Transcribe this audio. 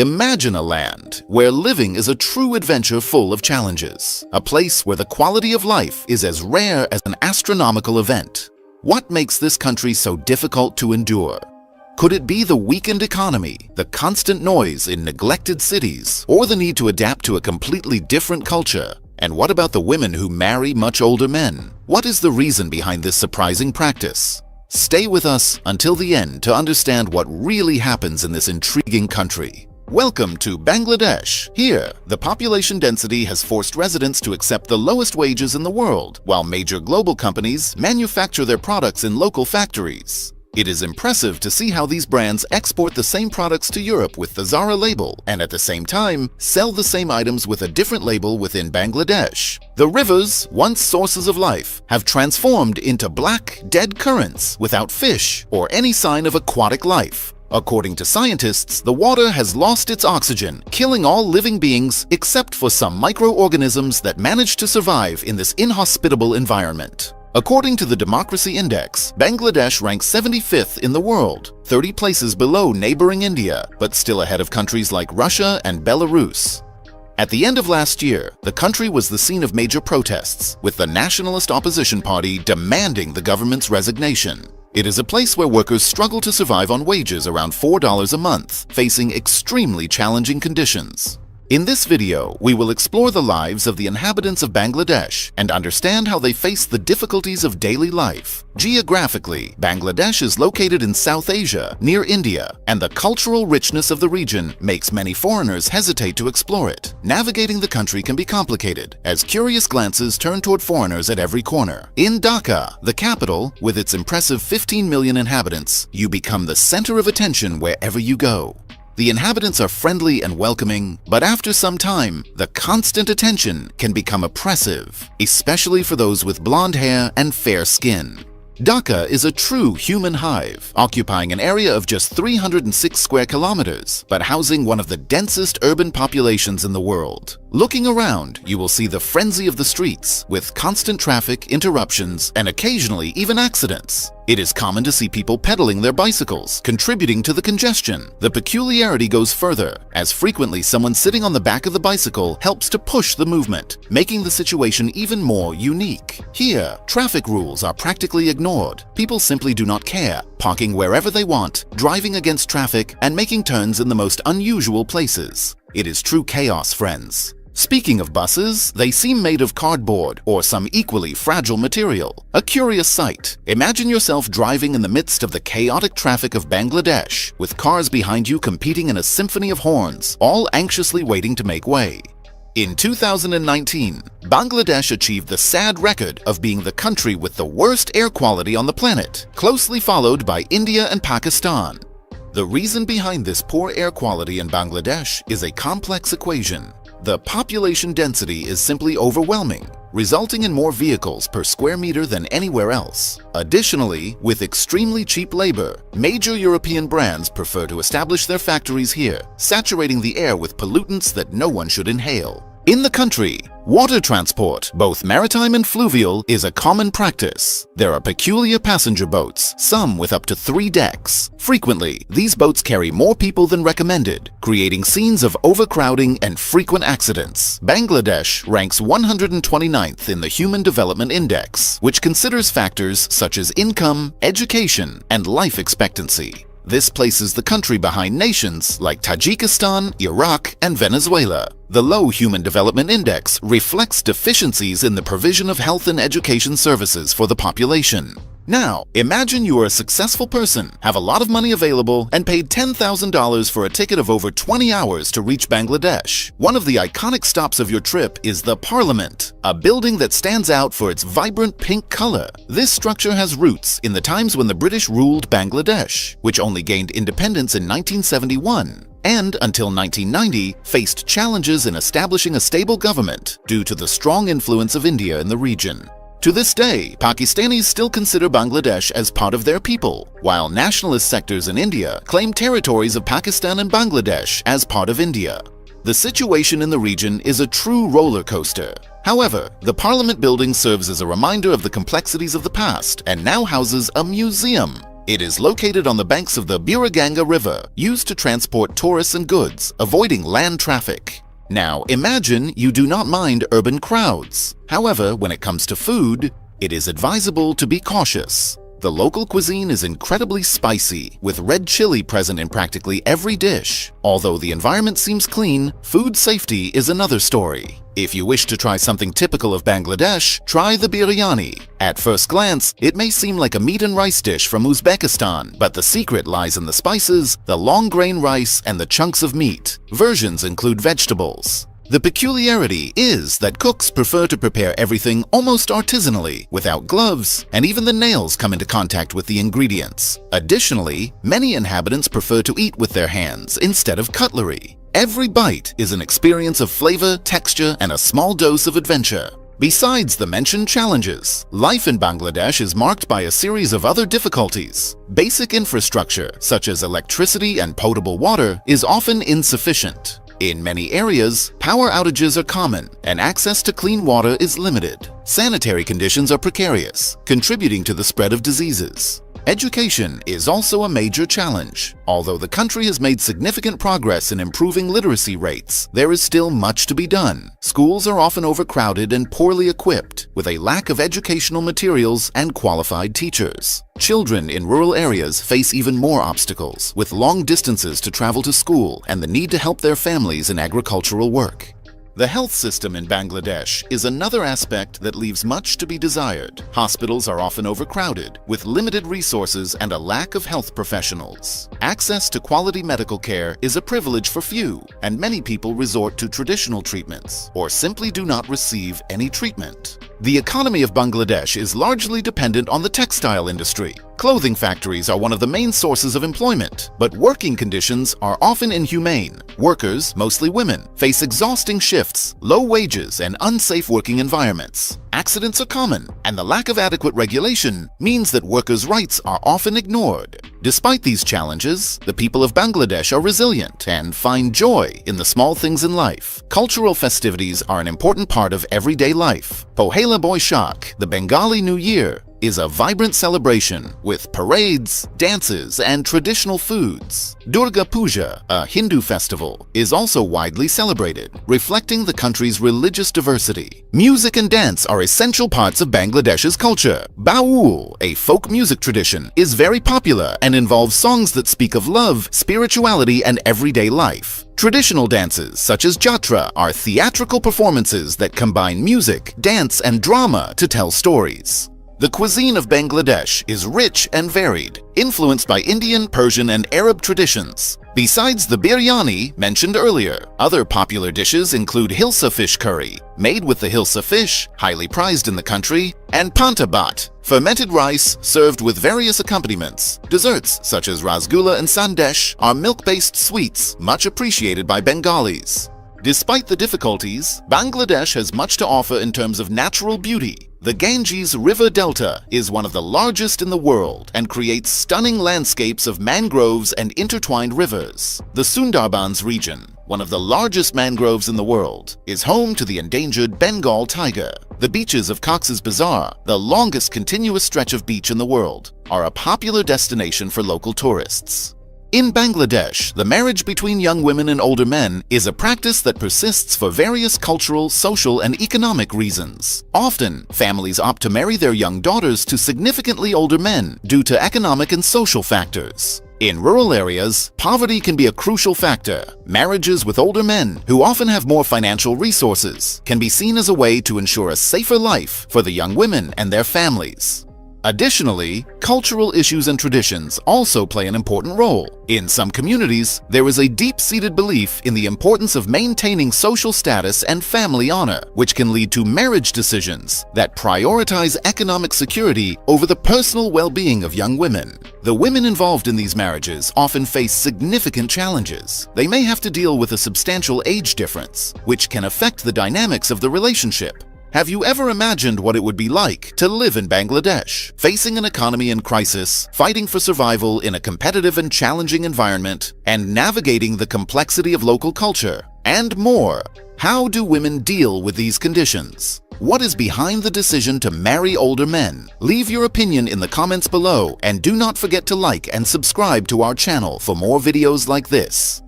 Imagine a land where living is a true adventure full of challenges, a place where the quality of life is as rare as an astronomical event. What makes this country so difficult to endure? Could it be the weakened economy, the constant noise in neglected cities, or the need to adapt to a completely different culture? And what about the women who marry much older men? What is the reason behind this surprising practice? Stay with us until the end to understand what really happens in this intriguing country. Welcome to Bangladesh. Here, the population density has forced residents to accept the lowest wages in the world, while major global companies manufacture their products in local factories. It is impressive to see how these brands export the same products to Europe with the Zara label and at the same time sell the same items with a different label within Bangladesh. The rivers, once sources of life, have transformed into black, dead currents without fish or any sign of aquatic life. According to scientists, the water has lost its oxygen, killing all living beings except for some microorganisms that manage to survive in this inhospitable environment. According to the Democracy Index, Bangladesh ranks 75th in the world, 30 places below neighboring India, but still ahead of countries like Russia and Belarus. At the end of last year, the country was the scene of major protests, with the Nationalist Opposition Party demanding the government's resignation. It is a place where workers struggle to survive on wages around $4 a month, facing extremely challenging conditions. In this video, we will explore the lives of the inhabitants of Bangladesh and understand how they face the difficulties of daily life. Geographically, Bangladesh is located in South Asia, near India, and the cultural richness of the region makes many foreigners hesitate to explore it. Navigating the country can be complicated, as curious glances turn toward foreigners at every corner. In Dhaka, the capital, with its impressive 15 million inhabitants, you become the center of attention wherever you go. The inhabitants are friendly and welcoming, but after some time, the constant attention can become oppressive, especially for those with blonde hair and fair skin. Dhaka is a true human hive, occupying an area of just 306 square kilometers, but housing one of the densest urban populations in the world. Looking around, you will see the frenzy of the streets, with constant traffic, interruptions, and occasionally even accidents. It is common to see people pedaling their bicycles, contributing to the congestion. The peculiarity goes further, as frequently someone sitting on the back of the bicycle helps to push the movement, making the situation even more unique. Here, traffic rules are practically ignored. People simply do not care, parking wherever they want, driving against traffic, and making turns in the most unusual places. It is true chaos, friends. Speaking of buses, they seem made of cardboard or some equally fragile material. A curious sight. Imagine yourself driving in the midst of the chaotic traffic of Bangladesh, with cars behind you competing in a symphony of horns, all anxiously waiting to make way. In 2019, Bangladesh achieved the sad record of being the country with the worst air quality on the planet, closely followed by India and Pakistan. The reason behind this poor air quality in Bangladesh is a complex equation. The population density is simply overwhelming, resulting in more vehicles per square meter than anywhere else. Additionally, with extremely cheap labor, major European brands prefer to establish their factories here, saturating the air with pollutants that no one should inhale. In the country, water transport, both maritime and fluvial, is a common practice. There are peculiar passenger boats, some with up to 3 decks. Frequently, these boats carry more people than recommended, creating scenes of overcrowding and frequent accidents. Bangladesh ranks 129th in the Human Development Index, which considers factors such as income, education, and life expectancy. This places the country behind nations like Tajikistan, Iraq, and Venezuela. The low Human Development Index reflects deficiencies in the provision of health and education services for the population. Now, imagine you are a successful person, have a lot of money available, and paid $10,000 for a ticket of over 20 hours to reach Bangladesh. One of the iconic stops of your trip is the Parliament, a building that stands out for its vibrant pink color. This structure has roots in the times when the British ruled Bangladesh, which only gained independence in 1971. And until 1990, faced challenges in establishing a stable government due to the strong influence of India in the region. To this day, Pakistanis still consider Bangladesh as part of their people, while nationalist sectors in India claim territories of Pakistan and Bangladesh as part of India. The situation in the region is a true roller coaster. However, the Parliament building serves as a reminder of the complexities of the past and now houses a museum. It is located on the banks of the Buriganga River, used to transport tourists and goods, avoiding land traffic. Now, imagine you do not mind urban crowds. However, when it comes to food, it is advisable to be cautious. The local cuisine is incredibly spicy, with red chili present in practically every dish. Although the environment seems clean, food safety is another story. If you wish to try something typical of Bangladesh, try the biryani. At first glance, it may seem like a meat and rice dish from Uzbekistan, but the secret lies in the spices, the long-grain rice, and the chunks of meat. Versions include vegetables. The peculiarity is that cooks prefer to prepare everything almost artisanally, without gloves, and even the nails come into contact with the ingredients. Additionally, many inhabitants prefer to eat with their hands instead of cutlery. Every bite is an experience of flavor, texture, and a small dose of adventure. Besides the mentioned challenges, life in Bangladesh is marked by a series of other difficulties. Basic infrastructure, such as electricity and potable water, is often insufficient. In many areas, power outages are common, and access to clean water is limited. Sanitary conditions are precarious, contributing to the spread of diseases. Education is also a major challenge. Although the country has made significant progress in improving literacy rates, there is still much to be done. Schools are often overcrowded and poorly equipped, with a lack of educational materials and qualified teachers. Children in rural areas face even more obstacles, with long distances to travel to school and the need to help their families in agricultural work. The health system in Bangladesh is another aspect that leaves much to be desired. Hospitals are often overcrowded, with limited resources and a lack of health professionals. Access to quality medical care is a privilege for few, and many people resort to traditional treatments or simply do not receive any treatment. The economy of Bangladesh is largely dependent on the textile industry. Clothing factories are one of the main sources of employment, but working conditions are often inhumane. Workers, mostly women, face exhausting shifts, low wages, and unsafe working environments. Accidents are common, and the lack of adequate regulation means that workers' rights are often ignored. Despite these challenges, the people of Bangladesh are resilient and find joy in the small things in life. Cultural festivities are an important part of everyday life. Pohela Boishakh, the Bengali New Year, is a vibrant celebration with parades, dances, and traditional foods. Durga Puja, a Hindu festival, is also widely celebrated, reflecting the country's religious diversity. Music and dance are essential parts of Bangladesh's culture. Baul, a folk music tradition, is very popular and involves songs that speak of love, spirituality, and everyday life. Traditional dances, such as jatra, are theatrical performances that combine music, dance, and drama to tell stories. The cuisine of Bangladesh is rich and varied, influenced by Indian, Persian, and Arab traditions. Besides the biryani mentioned earlier, other popular dishes include hilsa fish curry, made with the hilsa fish, highly prized in the country, and pantabat, fermented rice served with various accompaniments. Desserts such as rasgulla and sandesh are milk-based sweets much appreciated by Bengalis. Despite the difficulties, Bangladesh has much to offer in terms of natural beauty. The Ganges River Delta is one of the largest in the world and creates stunning landscapes of mangroves and intertwined rivers. The Sundarbans region, one of the largest mangroves in the world, is home to the endangered Bengal tiger. The beaches of Cox's Bazar, the longest continuous stretch of beach in the world, are a popular destination for local tourists. In Bangladesh, the marriage between young women and older men is a practice that persists for various cultural, social, and economic reasons. Often, families opt to marry their young daughters to significantly older men due to economic and social factors. In rural areas, poverty can be a crucial factor. Marriages with older men, who often have more financial resources, can be seen as a way to ensure a safer life for the young women and their families. Additionally, cultural issues and traditions also play an important role. In some communities, there is a deep-seated belief in the importance of maintaining social status and family honor, which can lead to marriage decisions that prioritize economic security over the personal well-being of young women. The women involved in these marriages often face significant challenges. They may have to deal with a substantial age difference, which can affect the dynamics of the relationship. Have you ever imagined what it would be like to live in Bangladesh, facing an economy in crisis, fighting for survival in a competitive and challenging environment, and navigating the complexity of local culture, and more? How do women deal with these conditions? What is behind the decision to marry older men? Leave your opinion in the comments below and do not forget to like and subscribe to our channel for more videos like this.